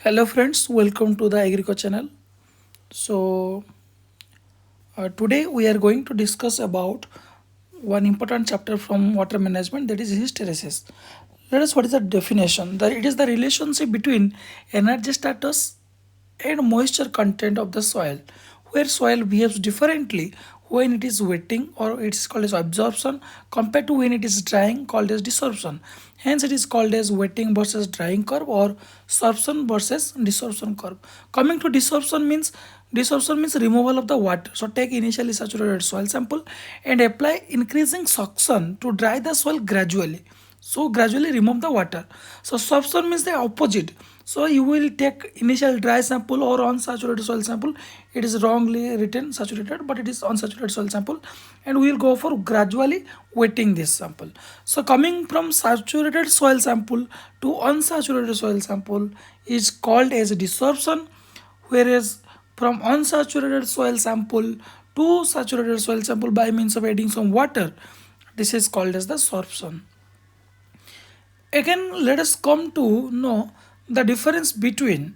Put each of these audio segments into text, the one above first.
Hello friends, welcome to the Agriculture channel. So today we are going to discuss about one important chapter from water management, that is hysteresis. Let us what is the definition? That it is the relationship between energy status and moisture content of the soil, where soil behaves differently when it is wetting, or it is called as absorption, compared to when it is drying, called as desorption. Hence it is called as wetting versus drying curve, or sorption versus desorption curve. Coming to desorption means removal of the water. So take initially saturated soil sample and apply increasing suction to dry the soil gradually. So gradually remove the water. So sorption means the opposite. So you will take initial dry sample or unsaturated soil sample. It is wrongly written saturated, but it is unsaturated soil sample, and we will go for gradually wetting this sample. So coming from saturated soil sample to unsaturated soil sample is called as desorption, whereas from unsaturated soil sample to saturated soil sample by means of adding some water, this is called as the sorption. Again, let us come to know the difference between,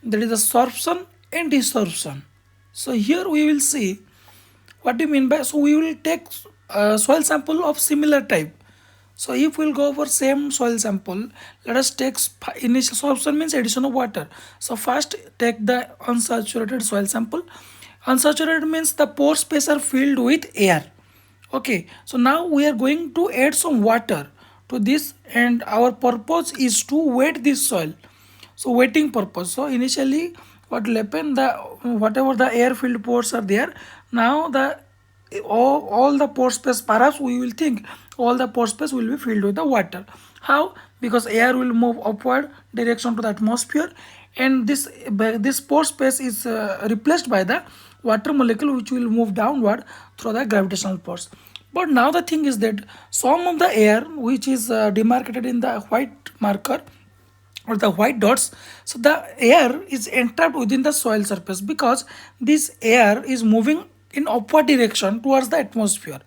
that is, the sorption and desorption. So here we will see what do you mean by. So we will take soil sample of similar type. So if we'll go for same soil sample, let us take initial sorption means addition of water. So first take the unsaturated soil sample. Unsaturated means the pore space are filled with air. Okay, so now we are going to add some water to this, and our purpose is to wet this soil. So wetting purpose. So initially what will happen, the whatever the air filled pores are there, now the all the pore space, perhaps we will think all the pore space will be filled with the water. How? Because air will move upward direction to the atmosphere, and this pore space is replaced by the water molecule, which will move downward through the gravitational force. But now the thing is that some of the air which is demarcated in the white marker or the white dots, so the air is entrapped within the soil surface, because this air is moving in upward direction towards the atmosphere.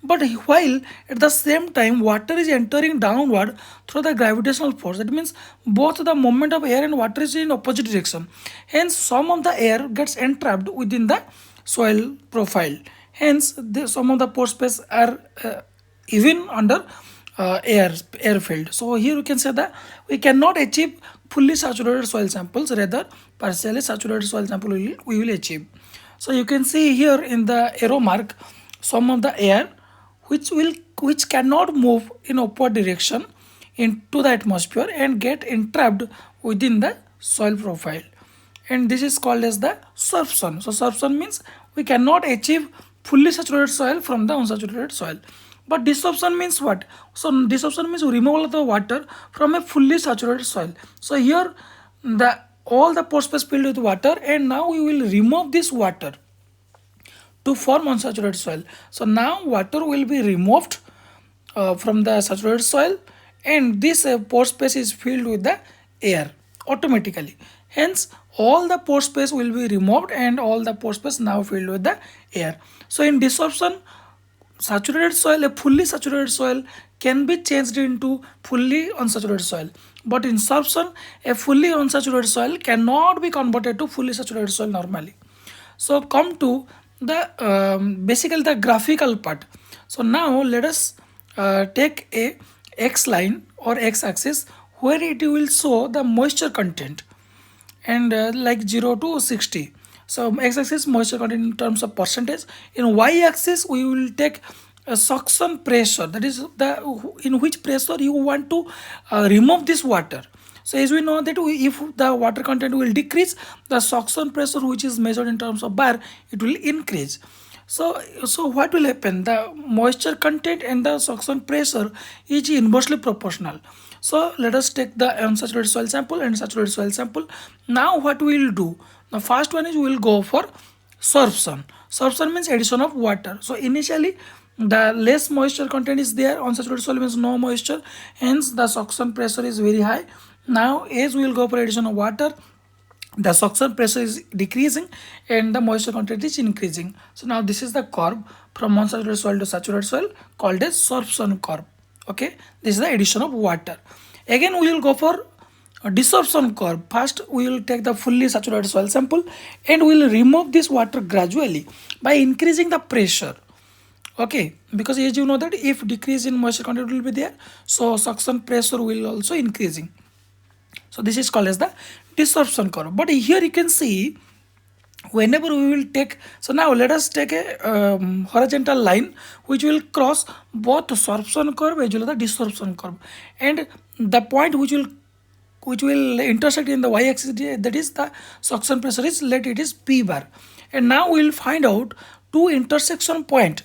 But while at the same time water is entering downward through the gravitational force, that means both the movement of air and water is in opposite direction. Hence some of the air gets entrapped within the soil profile. Hence some of the pore space are even under air filled. So here we can say that we cannot achieve fully saturated soil samples, rather partially saturated soil sample we will achieve. So you can see here in the arrow mark some of the air which cannot move in upward direction into the atmosphere and get entrapped within the soil profile, and this is called as the sorption. So sorption means we cannot achieve fully saturated soil from the unsaturated soil. But desorption means what? So desorption means removal of the water from a fully saturated soil. So here the all the pore space filled with water, and now we will remove this water to form unsaturated soil. So now water will be removed from the saturated soil, and this pore space is filled with the air automatically. Hence all the pore space will be removed and all the pore space now filled with the air. So in desorption, saturated soil, a fully saturated soil can be changed into fully unsaturated soil. But in sorption, a fully unsaturated soil cannot be converted to fully saturated soil normally. So come to the basically the graphical part. So now let us take a x line or x axis where it will show the moisture content, and like 0 to 60. So x-axis moisture content in terms of percentage. In y-axis we will take a suction pressure, that is the in which pressure you want to remove this water. So as we know that if the water content will decrease, the suction pressure, which is measured in terms of bar, it will increase. So what will happen? The moisture content and the suction pressure is inversely proportional. So let us take the unsaturated soil sample and saturated soil sample. Now what we will do? The first one is we will go for sorption. Sorption means addition of water. So initially the less moisture content is there, unsaturated soil means no moisture, hence the suction pressure is very high. Now as we will go for addition of water, the suction pressure is decreasing and the moisture content is increasing. So now this is the curve from unsaturated soil to saturated soil, called as sorption curve. Okay, this is the addition of water. Again we will go for desorption curve. First we will take the fully saturated soil sample and we will remove this water gradually by increasing the pressure. Okay, because as you know that if decrease in moisture content will be there, so suction pressure will also increasing. So this is called as the desorption curve. But here you can see whenever we will take, so now let us take a horizontal line which will cross both sorption curve as well as the desorption curve, and the point which will intersect in the y-axis, that is the suction pressure, is let it is p bar. And now we will find out two intersection point,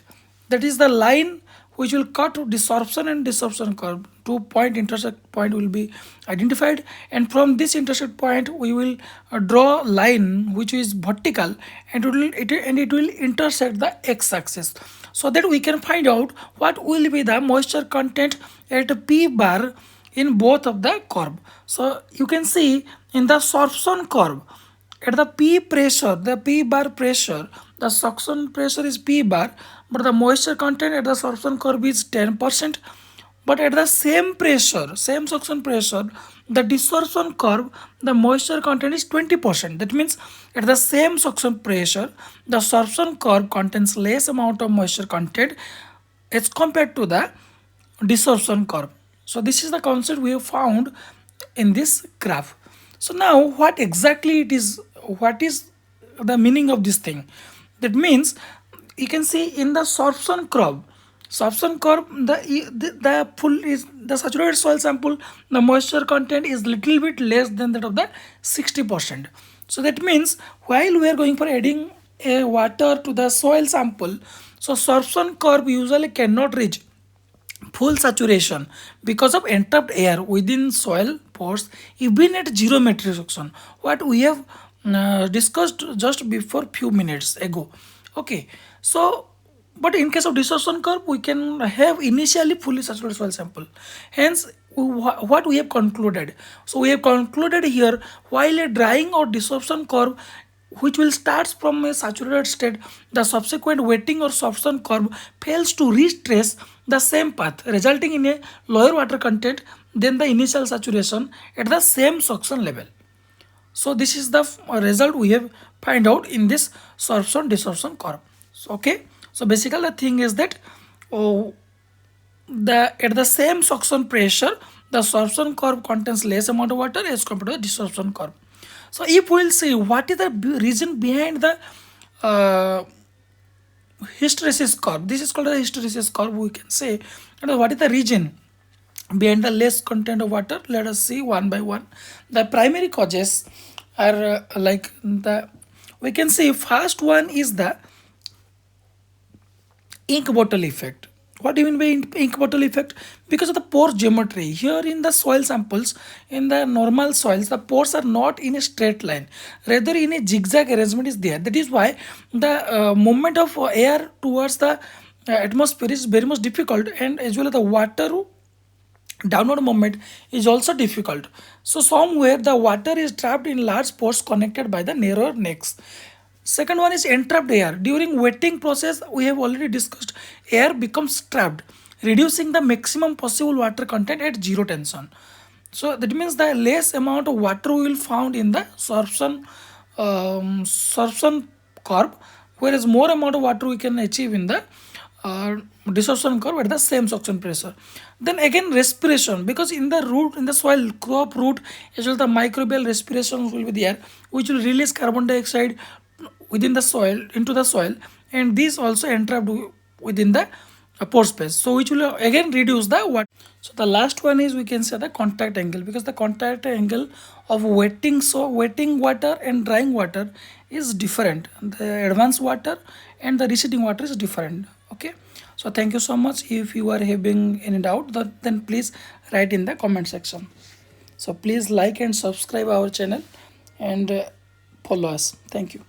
that is the line which will cut desorption and desorption curve. Two point intersect point will be identified, and from this intersect point we will draw line which is vertical, and it will intersect the x-axis, so that we can find out what will be the moisture content at p bar in both of the curve. So you can see in the sorption curve, at the P pressure, the P bar pressure, the suction pressure is P bar, but the moisture content at the sorption curve is 10%. But at the same pressure, same suction pressure, the desorption curve, the moisture content is 20%. That means at the same suction pressure, the sorption curve contains less amount of moisture content as compared to the desorption curve. So this is the concept we have found in this graph. So now what exactly it is, what is the meaning of this thing? That means you can see in the sorption curve, the full is the saturated soil sample, the moisture content is little bit less than that of the 60%. So that means while we are going for adding a water to the soil sample, so sorption curve usually cannot reach full saturation because of entrapped air within soil pores even at zero metric suction, what we have discussed just before few minutes ago. Okay, so but in case of desorption curve we can have initially fully saturated soil sample. Hence what we have concluded, so we have concluded here, while a drying or desorption curve which will start from a saturated state, the subsequent wetting or sorption curve fails to retrace the same path, resulting in a lower water content than the initial saturation at the same suction level. So this is the result we have find out in this sorption desorption curve. So, okay, so basically the thing is that at the same suction pressure, the sorption curve contains less amount of water as compared to the desorption curve. So if we will see what is the reason behind the hysteresis curve, this is called the hysteresis curve, we can say. And what is the reason behind the less content of water? Let us see one by one. The primary causes are we can say first one is the ink bottle effect. What do you mean by ink bottle effect? Because of the pore geometry. Here in the soil samples, in the normal soils, the pores are not in a straight line. Rather, in a zigzag arrangement is there. That is why the movement of air towards the atmosphere is very much difficult, and as well as the water downward movement is also difficult. So somewhere the water is trapped in large pores connected by the narrower necks. Second one is entrapped air. During wetting process, we have already discussed, air becomes trapped, reducing the maximum possible water content at zero tension. So that means the less amount of water we will found in the sorption curve, whereas more amount of water we can achieve in the desorption curve at the same suction pressure. Then again respiration, because in the root, in the soil, crop root as well the microbial respiration will be there, which will release carbon dioxide within the soil into the soil, and these also entrapped within the pore space, so which will again reduce the water. So the last one is we can say the contact angle, because the contact angle of wetting, so wetting water and drying water is different. The advanced water and the receding water is different. Okay, so thank you so much. If you are having any doubt, then please write in the comment section. So please like and subscribe our channel and follow us. Thank you.